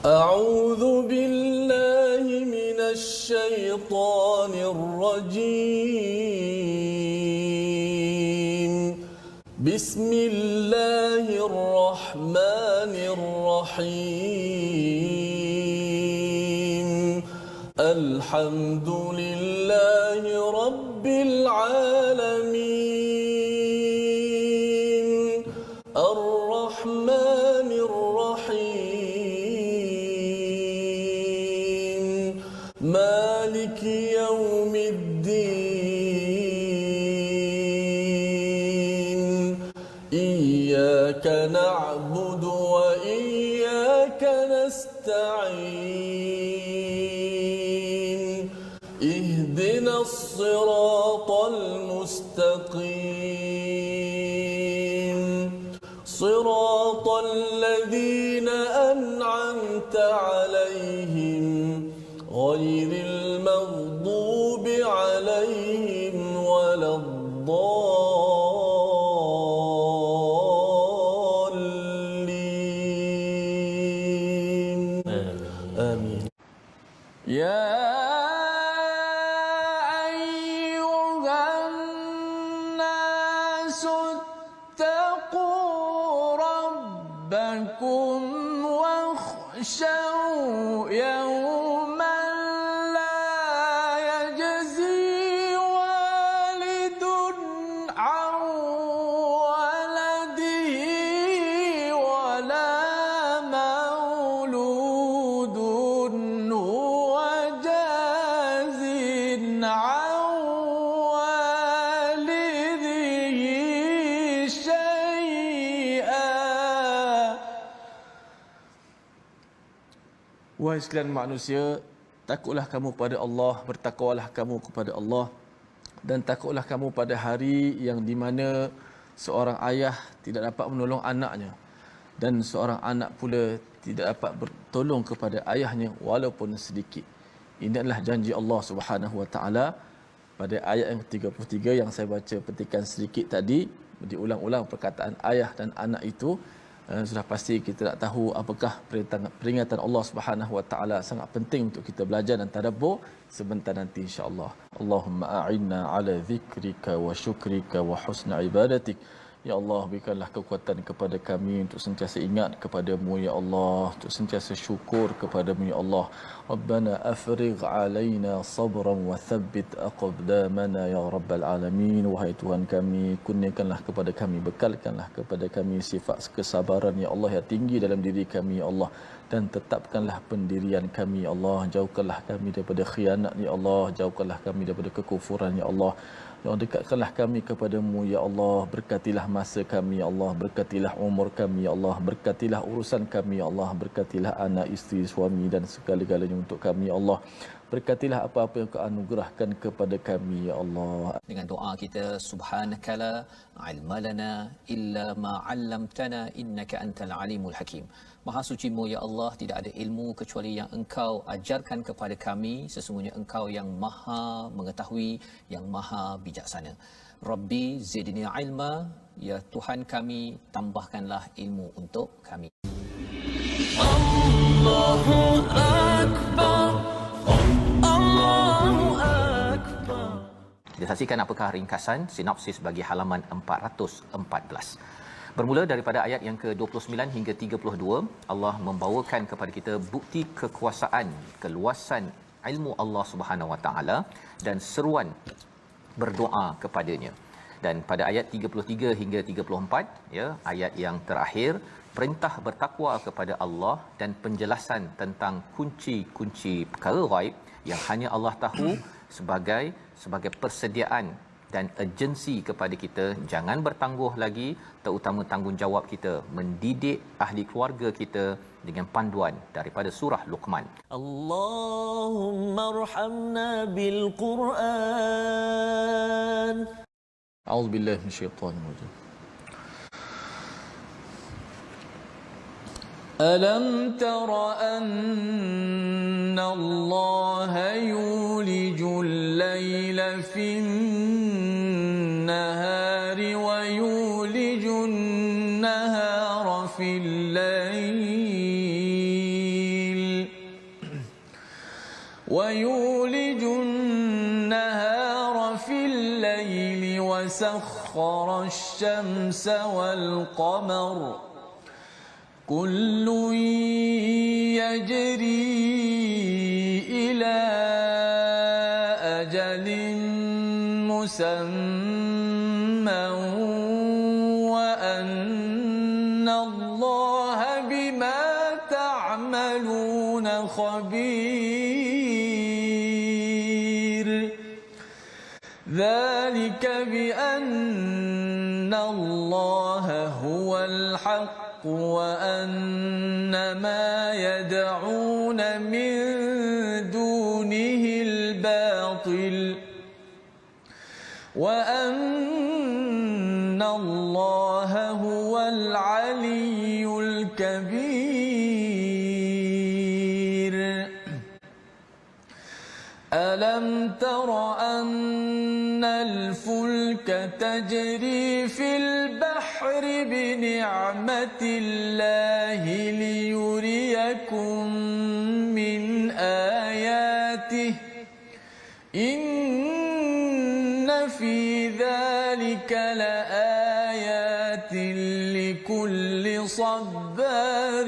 أعوذ بالله من الشيطان الرجيم بسم الله الرحمن الرحيم الحمد لله رب العالمين الرحمن الرحيم مالك يوم الدين إياك نعبد وإياك نستعين اهدنا الصراط المستقيم صراط الذين أنعمت عليهم غير المغضوب عليهم ولا الضالين آمين يا أيها الناس اتقوا ربكم واخشوا يوما لا يجزي والد عن ولده ولا مولود هو جاز عن والده شيئا. Wahai sekalian manusia, takutlah kamu pada Allah, bertakwalah kamu kepada Allah, dan takutlah kamu pada hari yang di mana seorang ayah tidak dapat menolong anaknya dan seorang anak pula tidak dapat bertolong kepada ayahnya walaupun sedikit. Ini adalah janji Allah Subhanahu Wa Taala pada ayat yang ke-33 yang saya baca petikan sedikit tadi. Diulang-ulang perkataan ayah dan anak itu. Sudah pasti kita nak tahu apakah peringatan Allah Subhanahu Wa Taala. Sangat penting untuk kita belajar dan tadabbur sebentar nanti insya-Allah. Allahumma a'inna ala zikrika wa syukrika wa husna ibadatik. Ya Allah, berikanlah kekuatan kepada kami untuk sentiasa ingat kepadamu ya Allah, untuk sentiasa syukur kepadamu ya Allah. Rabbana afrigh alaina sabran wa thabbit aqdamana ya rabbal alamin. Wahai Tuhan kami, kurniakanlah kepada kami, bekalkanlah kepada kami sifat kesabaran ya Allah yang tinggi dalam diri kami ya Allah, dan tetapkanlah pendirian kami ya Allah. Jauhkanlah kami daripada khianat ya Allah, jauhkanlah kami daripada kekufuran ya Allah. Ya Allah, dekatkanlah kami kepadamu ya Allah, berkatilah masa kami ya Allah, berkatilah umur kami ya Allah, berkatilah urusan kami ya Allah, berkatilah anak, isteri, suami dan segala-galanya untuk kami ya Allah. Berkatilah apa-apa yang Kau anugerahkan kepada kami ya Allah. Dengan doa kita, subhanakala ilma lana illa ma 'allamtana innaka antal alimul hakim. Maha sucimu ya Allah, tidak ada ilmu kecuali yang Engkau ajarkan kepada kami. Sesungguhnya Engkau yang Maha mengetahui, yang Maha bijaksana. Rabbi zidni ilma, ya Tuhan kami, tambahkanlah ilmu untuk kami. Allahu akbar. Allahu akbar. Kita saksikan apakah ringkasan sinopsis bagi halaman 414. Bermula daripada ayat yang ke-29 hingga 32, Allah membawakan kepada kita bukti kekuasaan, keluasan ilmu Allah Subhanahu Wa Taala dan seruan berdoa kepadanya. Dan pada ayat 33 hingga 34, ya, ayat yang terakhir, perintah bertakwa kepada Allah dan penjelasan tentang kunci-kunci perkara ghaib yang hanya Allah tahu sebagai persediaan dan urgensi kepada kita jangan bertangguh lagi, terutama tanggungjawab kita mendidik ahli keluarga kita dengan panduan daripada surah Luqman. Allahumma arhamna bil Quran. A'udzubillahi minasyaitanir rajim. Alam tara anna Allah yulijul layla fin nahari wa yulijun nahara fil layl ويولج النهار في الليل وسخر الشمس والقمر كل يجري إلى أجل مسمى وأن الله بما تعملون خبير ذلك بأن الله هو الحق وأن ما يدعون من دونه الباطل وأن الله هو العلي الكبير ألم تر أن الفلك تجري في البحر بنعمة الله ليريكم من آياته إن في ذلك لآيات لكل صبار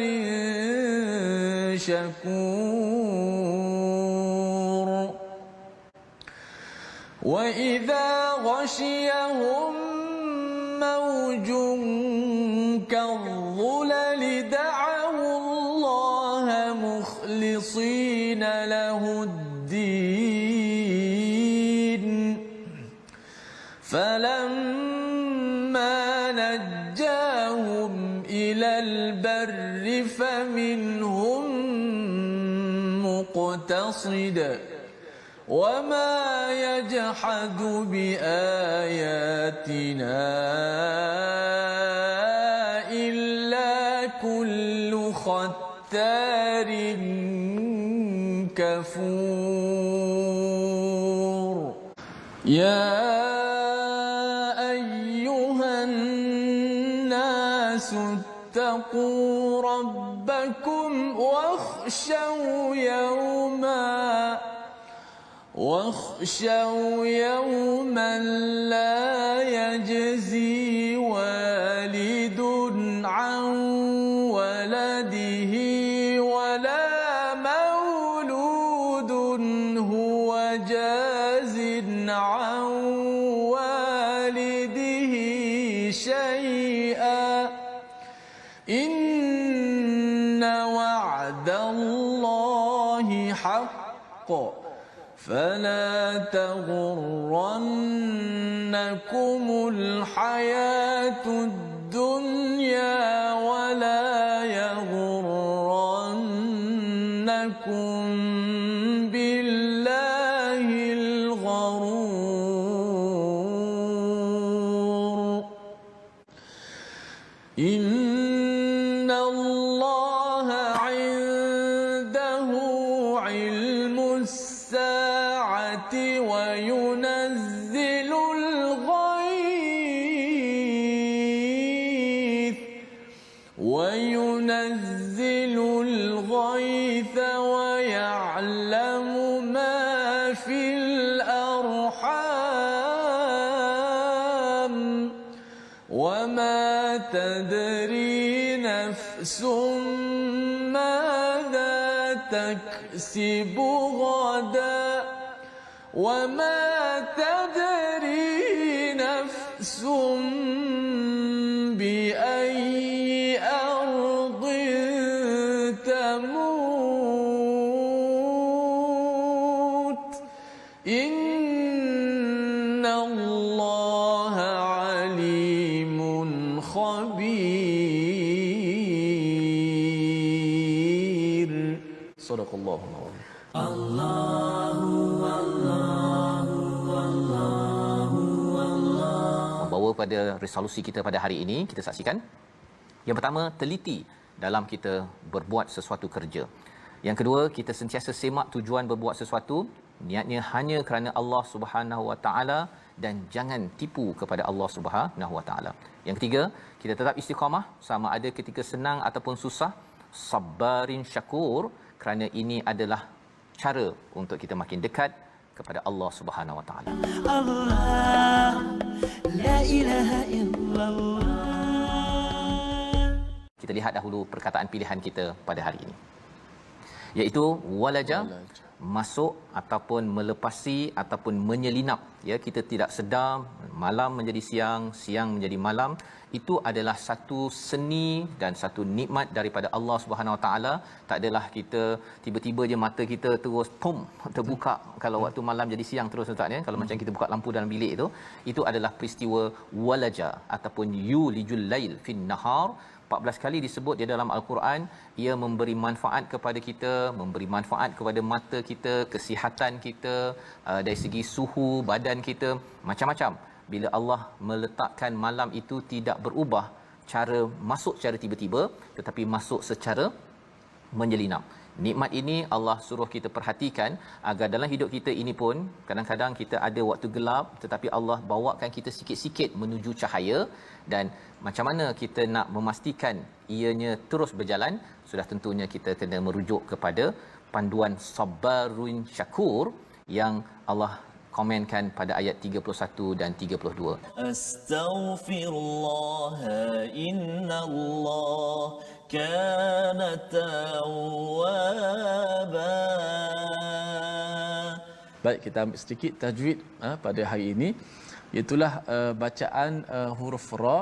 شكور وإذا غشيهم موج كالظلل دعوا الله مخلصين له الدين فلما نجاهم إلى البر فمنهم مقتصد وما يجحد بآياتنا إلا كل ختار كفور يا أيها الناس اتقوا ربكم واخشوا يوما لا يجزي والد عن ولده ولا مولود هو جاز عن والده شيئا إن وعد الله حق فلا تغرنكم الحياة الدنيا ولا يغرنكم بالله الغرور إن الله عنده علم الساعة وينزل الغيث ويعلم ما في الأرحام وما تدري نفس ماذا تكسب غدا وما تدري نفس بأي أرض تموت إن الله عليم خبير صدق الله Membawa pada resolusi kita pada hari ini, kita saksikan. Yang pertama, teliti dalam kita berbuat sesuatu kerja. Yang kedua, kita sentiasa semak tujuan berbuat sesuatu, niatnya hanya kerana Allah Subhanahu Wa Taala dan jangan tipu kepada Allah Subhanahu Wa Taala. Yang ketiga, kita tetap istiqamah sama ada ketika senang ataupun susah, sabarin syakur, kerana ini adalah cara untuk kita makin dekat kepada Allah Subhanahu Wa Taala. Allah, la ilaha illallah. Kita lihat dahulu perkataan pilihan kita pada hari ini, iaitu walaja, masuk ataupun melepasi ataupun menyelinap, ya, kita tidak sedar, malam menjadi siang, siang menjadi malam. Itu adalah satu seni dan satu nikmat daripada Allah Subhanahu Wa Taala. Tak adalah kita tiba-tiba je mata kita terus pum terbuka kalau waktu malam jadi siang terus, Ustaz, ya. Kalau macam kita buka lampu dalam bilik itu adalah peristiwa walaja ataupun yulijul lail fin nahar. 14 kali disebut di dalam Al-Quran. Ia memberi manfaat kepada kita, memberi manfaat kepada mata kita, kesihatan kita, dari segi suhu badan kita, macam-macam. Bila Allah meletakkan malam itu tidak berubah cara masuk secara tiba-tiba, tetapi masuk secara menyelinap. Nikmat ini Allah suruh kita perhatikan agar dalam hidup kita ini pun kadang-kadang kita ada waktu gelap, tetapi Allah bawakan kita sikit-sikit menuju cahaya. Dan macam mana kita nak memastikan ianya terus berjalan? Sudah tentunya kita kena merujuk kepada panduan Sabarun Syakur yang Allah komenkan pada ayat 31 dan 32. Astaghfirullah innallah kana tawwaba. Baik, kita ambil sedikit tajwid pada hari ini. Itulah bacaan huruf ra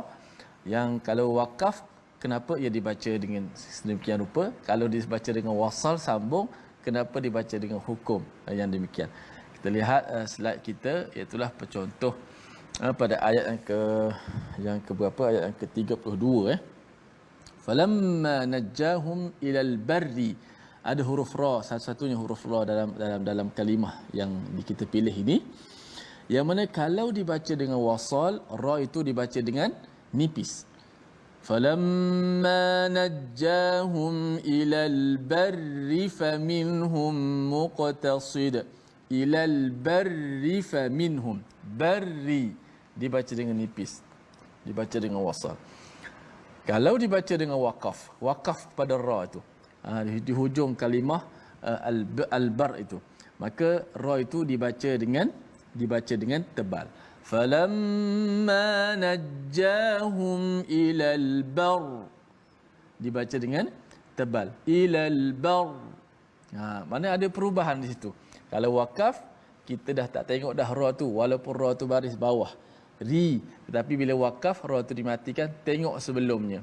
yang kalau wakaf, kenapa ia dibaca dengan sedemikian rupa? Kalau dibaca dengan wasal sambung, kenapa dibaca dengan hukum yang demikian? Kita lihat slide kita, itulah pencontoh pada ayat yang ke berapa? Ayat yang ke-32 falamma najjahum ilal barri. Ada huruf ra, satu-satunya huruf ra dalam kalimah yang kita pilih ini, yang mana kalau dibaca dengan wasal, ra itu dibaca dengan nipis. Falamma najjahum ilal barri faminhum muqtasid. Ilal barri faminhum. Barri dibaca dengan nipis, dibaca dengan wasal. Kalau dibaca dengan wakaf pada ra itu, di hujung kalimah al-bar itu, maka ra itu dibaca dengan tebal. Falamma najjahum ilal bar, dibaca dengan tebal. Ilal bar. Mana ada perubahan di situ. Kalau wakaf, kita dah tak tengok dah ra tu, walaupun ra tu baris bawah ri, tetapi bila wakaf ra tu dimatikan, tengok sebelumnya.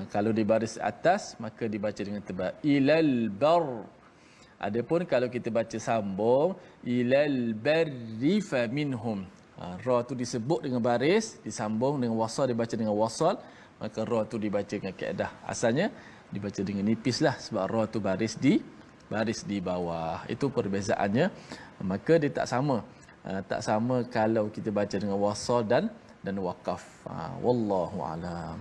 Kalau di baris atas, maka dibaca dengan tebal. Ilal bar. Adapun kalau kita baca sambung, ilal barri faminhum, ra tu disebut dengan baris, disambung dengan wasal, dibaca dengan wasal, maka ra tu dibaca dengan kaedah asalnya dibaca dengan nipis lah, sebab ra tu baris di bawah. Itu perbezaannya. Maka dia tak sama kalau kita baca dengan wasal dan wakaf. Wallahu a'lam.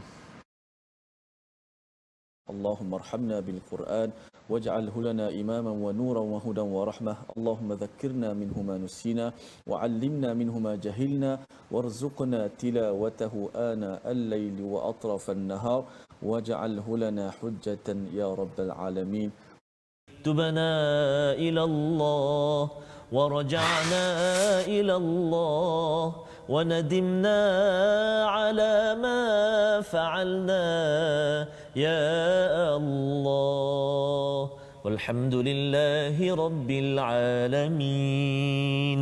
Allahumma arhamna bil Qur'an waj'alhu lana imaman wa nuran wa hudan wa rahmah. Allahumma dhakkirna minhu ma nusina wa 'allimna minhu ma jahilna warzuqna tilawatahu ana al-laili wa atrafa an-nahar waj'alhu lana hujjatan ya rabbal alamin. تبنا إلى الله ورجعنا إلى الله وندمنا على ما فعلنا يا الله والحمد لله رب العالمين.